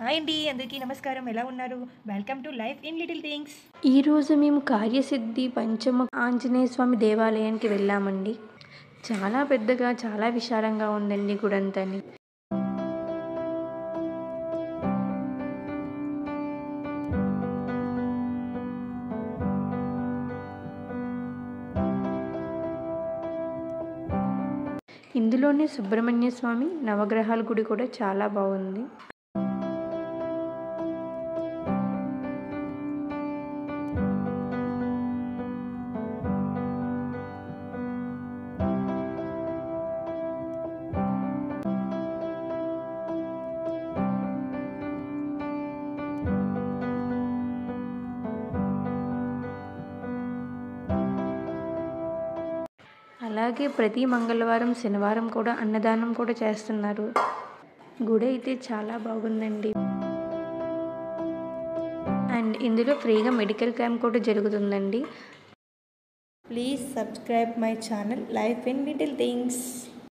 Hi అండి. అందరికీ నమస్కారం. ఎలా ఉన్నారు? Welcome to life in little things. ఈరోజు మేము కార్యసిద్ధి పంచముఖ ఆంజనేయ స్వామి దేవాలయానికి వెళ్ళామండి. చాలా పెద్దగా, చాలా విశాలంగా ఉందండి గుడంతని. ఇందులోనే సుబ్రహ్మణ్య స్వామి నవగ్రహాల గుడి కూడా చాలా బాగుంది. అలాగే ప్రతి మంగళవారం, శనివారం కూడా అన్నదానం కూడా చేస్తున్నారు. గుడి అయితే చాలా బాగుందండి. అండ్ ఇందులో ఫ్రీగా మెడికల్ క్యాంప్ కూడా జరుగుతుందండి. Please subscribe my channel life in little things.